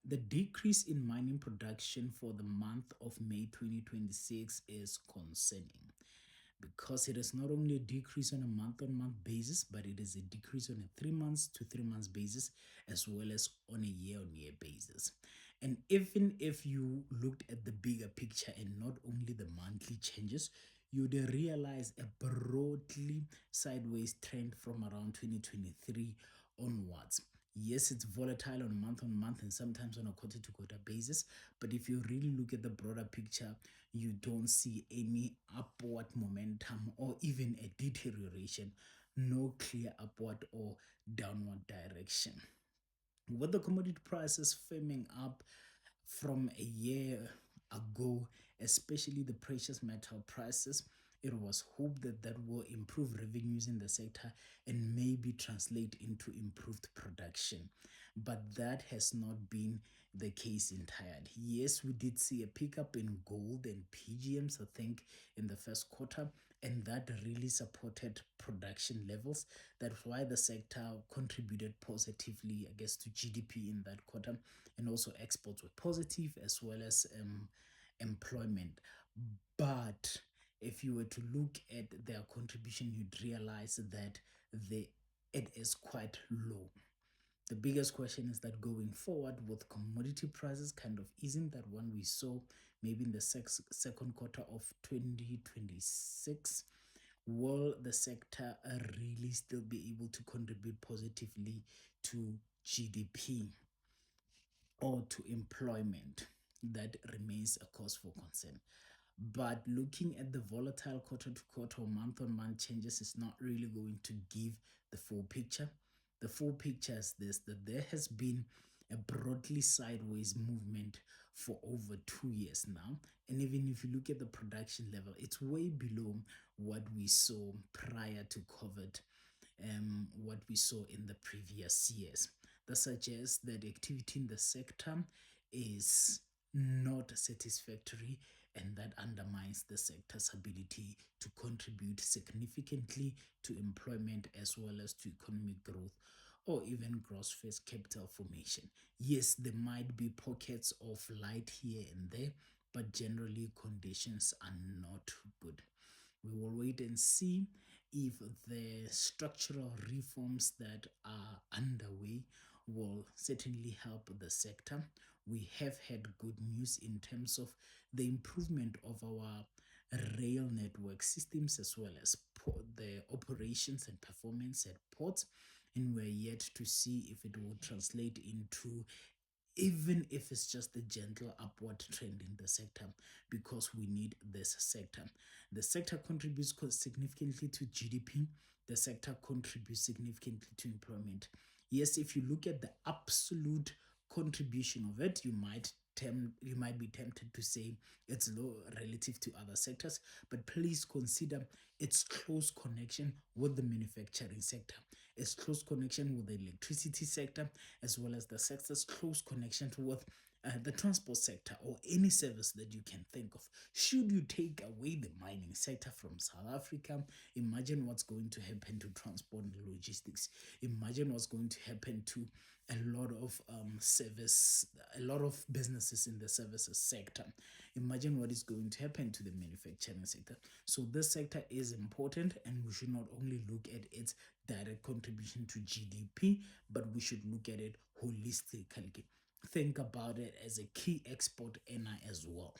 The decrease in mining production for the month of May 2026 is concerning because it is not only a decrease on a month-on-month basis, but it is a decrease on a 3 months to 3 months basis, as well as on a year-on-year basis. And even if you looked at the bigger picture and not only the monthly changes, you'd realize a broadly sideways trend from around 2023 onwards. Yes, it's volatile on month and sometimes on a quarter to quarter basis, but if you really look at the broader picture, you don't see any upward momentum or even a deterioration, no clear upward or downward direction. With the commodity prices firming up from a year ago, especially the precious metal prices, it was hoped that that will improve revenues in the sector and maybe translate into improved production. But that has not been the case entirely. Yes, we did see a pickup in gold and PGMs, I think, in the first quarter, and that really supported production levels. That's why the sector contributed positively, I guess, to GDP in that quarter, and also exports were positive as well as employment. But if you were to look at their contribution, you'd realize that it is quite low. The biggest question is that going forward with commodity prices kind of easing, that one we saw maybe in the second quarter of 2026, will the sector really still be able to contribute positively to GDP or to employment? That remains a cause for concern. But looking at the volatile quarter to quarter or month on month changes is not really going to give the full picture. The full picture is this, that there has been a broadly sideways movement for over 2 years now. And even if you look at the production level, it's way below what we saw prior to COVID, what we saw in the previous years. That suggests that activity in the sector is not satisfactory, and that undermines the sector's ability to contribute significantly to employment as well as to economic growth or even gross face capital formation. Yes, there might be pockets of light here and there, but generally conditions are not good. We will wait and see if the structural reforms that are underway will certainly help the sector. We have had good news in terms of the improvement of our rail network systems as well as the operations and performance at ports, and we're yet to see if it will translate into, even if it's just a gentle upward trend in the sector, because we need this sector. The sector contributes significantly to GDP. The sector contributes significantly to employment. Yes, if you look at the absolute contribution of it, you might be tempted to say it's low relative to other sectors, but please consider its close connection with the manufacturing sector, its close connection with the electricity sector, as well as the sector's close connection with the transport sector or any service that you can think of. Should you take away the mining sector from South Africa, imagine what's going to happen to transport and logistics. Imagine what's going to happen to a lot of a lot of businesses in the services sector. Imagine what is going to happen to the manufacturing sector. So this sector is important, and we should not only look at its direct contribution to GDP, but we should look at it holistically. Think about it as a key export earner as well.